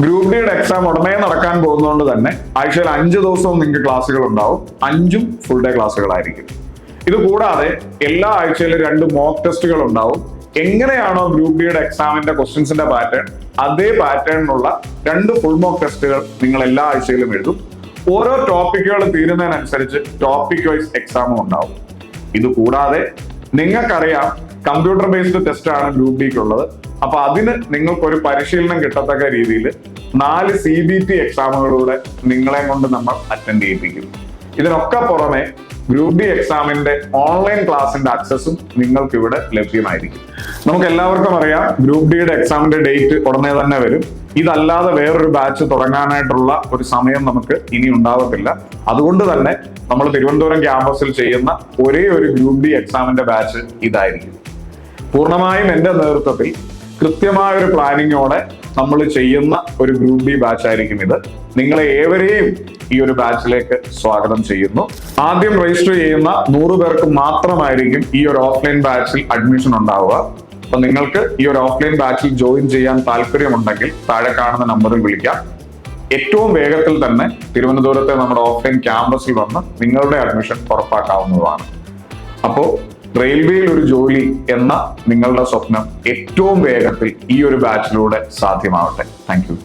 Group ഡിയുടെ exam ഉടനെ നടക്കാൻ പോകുന്നതുകൊണ്ട് തന്നെ ആഴ്ചയിൽ 5 ദിവസവും നിങ്ങൾക്ക് ക്ലാസ്സുകൾ ഉണ്ടാവും. 5ഉം ഫുൾ ഡേ ക്ലാസ്സുകളായിരിക്കും. ഇത് കൂടാതെ എല്ലാ ആഴ്ചയിലും 2 മോക്ക് ടെസ്റ്റുകൾ ഉണ്ടാവും. എങ്ങനെയാണോ ഗ്രൂപ്പ് ഡിയുടെ എക്സാമിന്റെ ക്വസ്റ്റ്യൻസിന്റെ പാറ്റേൺ, അതേ പാറ്റേണിനുള്ള 2 ഫുൾ മോക്ക് ടെസ്റ്റുകൾ നിങ്ങൾ എല്ലാ ആഴ്ചയിലും എഴുതും. ഓരോ ടോപ്പിക്കുകൾ തീരുന്നതിനനുസരിച്ച് ടോപ്പിക് വൈസ് എക്സാമും ഉണ്ടാവും. ഇത് കൂടാതെ നിങ്ങൾക്കറിയാം കമ്പ്യൂട്ടർ ബേസ്ഡ് ടെസ്റ്റ് ആണ് ഗ്രൂപ്പ് ഡിക്ക് ഉള്ളത്. അപ്പൊ അതിന് നിങ്ങൾക്കൊരു പരിശീലനം കിട്ടത്തക്ക രീതിയിൽ 4 CBT എക്സാമുകളിലൂടെ നിങ്ങളെ കൊണ്ട് നമ്മൾ അറ്റൻഡ് ചെയ്യിപ്പിക്കും. ഇതിനൊക്കെ പുറമെ ഗ്രൂപ്പ് ഡി എക്സാമിന്റെ ഓൺലൈൻ ക്ലാസിന്റെ ആക്സസും നിങ്ങൾക്ക് ഇവിടെ ലഭ്യമായിരിക്കും. നമുക്ക് എല്ലാവർക്കും അറിയാം ഗ്രൂപ്പ് ഡിയുടെ എക്സാമിന്റെ ഡേറ്റ് ഉടനെ തന്നെ വരും. ഇതല്ലാതെ വേറൊരു ബാച്ച് തുടങ്ങാനായിട്ടുള്ള ഒരു സമയം നമുക്ക് ഇനി ഉണ്ടാവത്തില്ല. അതുകൊണ്ട് തന്നെ നമ്മൾ തിരുവനന്തപുരം ക്യാമ്പസിൽ ചെയ്യുന്ന ഒരേ ഒരു ഗ്രൂപ്പ് ഡി എക്സാമിന്റെ ബാച്ച് ഇതായിരിക്കും. പൂർണ്ണമായും എന്റെ നേതൃത്വത്തിൽ കൃത്യമായ ഒരു പ്ലാനിങ്ങോടെ നമ്മൾ ചെയ്യുന്ന ഒരു ഗ്രൂപ്പ് ഡി ബാച്ച് ആയിരിക്കും ഇത്. നിങ്ങളെ ഏവരെയും ഈ ഒരു ബാച്ചിലേക്ക് സ്വാഗതം ചെയ്യുന്നു. ആദ്യം രജിസ്റ്റർ ചെയ്യുന്ന 100 പേർക്ക് മാത്രമായിരിക്കും ഈ ഒരു ഓഫ്ലൈൻ ബാച്ചിൽ അഡ്മിഷൻ ഉണ്ടാവുക. അപ്പൊ നിങ്ങൾക്ക് ഈ ഒരു ഓഫ്ലൈൻ ബാച്ചിൽ ജോയിൻ ചെയ്യാൻ താല്പര്യമുണ്ടെങ്കിൽ താഴെ കാണുന്ന നമ്പറിൽ വിളിക്കാം. ഏറ്റവും വേഗത്തിൽ തന്നെ തിരുവനന്തപുരത്തെ നമ്മുടെ ഓഫ്ലൈൻ ക്യാമ്പസിൽ വന്ന് നിങ്ങളുടെ അഡ്മിഷൻ ഉറപ്പാക്കാവുന്നതാണ്. അപ്പോൾ റെയിൽവേയിൽ ഒരു ജോലി എന്ന നിങ്ങളുടെ സ്വപ്നം ഏറ്റവും വേഗത്തിൽ ഈ ഒരു ബാച്ചിലൂടെ സാധ്യമാവട്ടെ. Thank you.